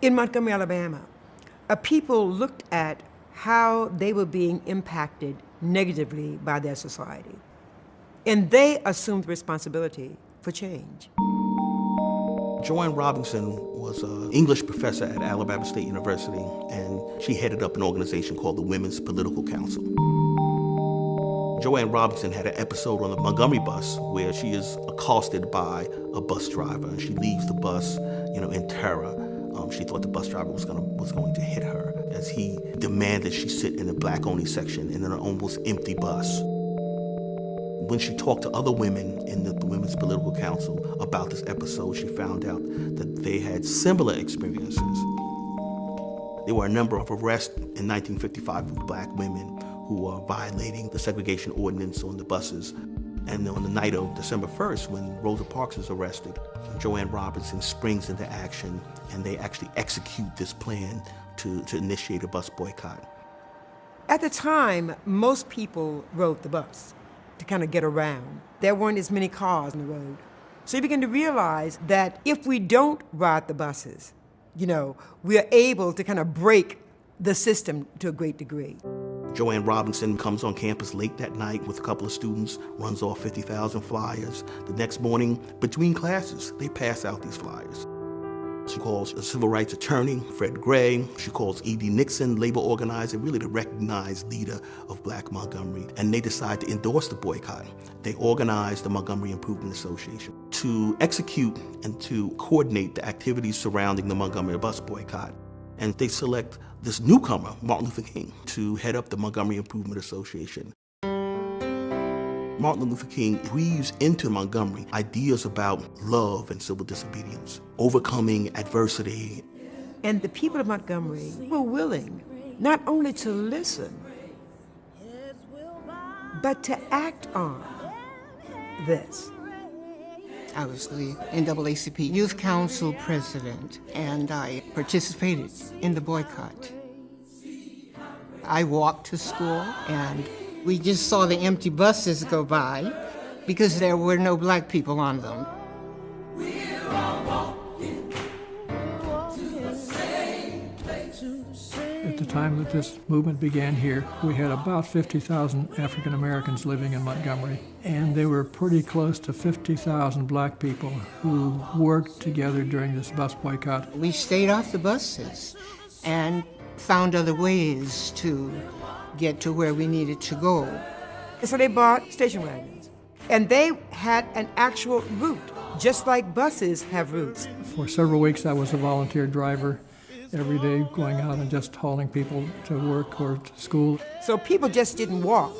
In Montgomery, Alabama, people looked at how they were being impacted negatively by their society, and they assumed responsibility for change. Joanne Robinson was an English professor at Alabama State University, and she headed up an organization called the Women's Political Council. Joanne Robinson had an episode on the Montgomery bus where she is accosted by a bus driver, and she leaves the bus, in terror. She thought the bus driver was going to hit her as he demanded she sit in the black-only section in an almost empty bus. When she talked to other women in the Women's Political Council about this episode, she found out that they had similar experiences. There were a number of arrests in 1955 of black women who were violating the segregation ordinance on the buses. And on the night of December 1st, when Rosa Parks is arrested, Joanne Robinson springs into action, and they actually execute this plan to initiate a bus boycott. At the time, most people rode the bus to kind of get around. There weren't as many cars on the road. So you begin to realize that if we don't ride the buses, we are able to kind of break the system to a great degree. Joanne Robinson comes on campus late that night with a couple of students, runs off 50,000 flyers. The next morning, between classes, they pass out these flyers. She calls a civil rights attorney, Fred Gray. She calls E.D. Nixon, labor organizer, really the recognized leader of Black Montgomery. And they decide to endorse the boycott. They organize the Montgomery Improvement Association to execute and to coordinate the activities surrounding the Montgomery Bus Boycott. And they select this newcomer, Martin Luther King, to head up the Montgomery Improvement Association. Martin Luther King weaves into Montgomery ideas about love and civil disobedience, overcoming adversity. And the people of Montgomery were willing not only to listen, but to act on this. I was the NAACP Youth Council president, and I participated in the boycott. I walked to school, and we just saw the empty buses go by because there were no black people on them. At the time that this movement began here, we had about 50,000 African Americans living in Montgomery, and there were pretty close to 50,000 black people who worked together during this bus boycott. We stayed off the buses and found other ways to get to where we needed to go. And so they bought station wagons, and they had an actual route, just like buses have routes. For several weeks, I was a volunteer driver every day, going out and just hauling people to work or to school. So people just didn't walk.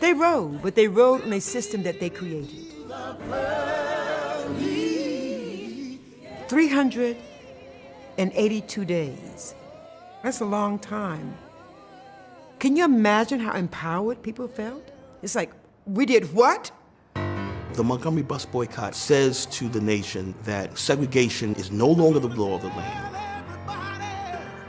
They rode, but they rode on a system that they created. 382 days. That's a long time. Can you imagine how empowered people felt? It's like, we did what? The Montgomery Bus Boycott says to the nation that segregation is no longer the law of the land,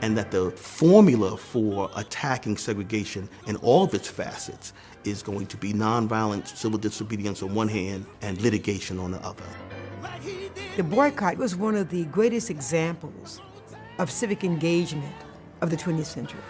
and that the formula for attacking segregation in all of its facets is going to be nonviolent civil disobedience on one hand and litigation on the other. The boycott was one of the greatest examples of civic engagement of the 20th century.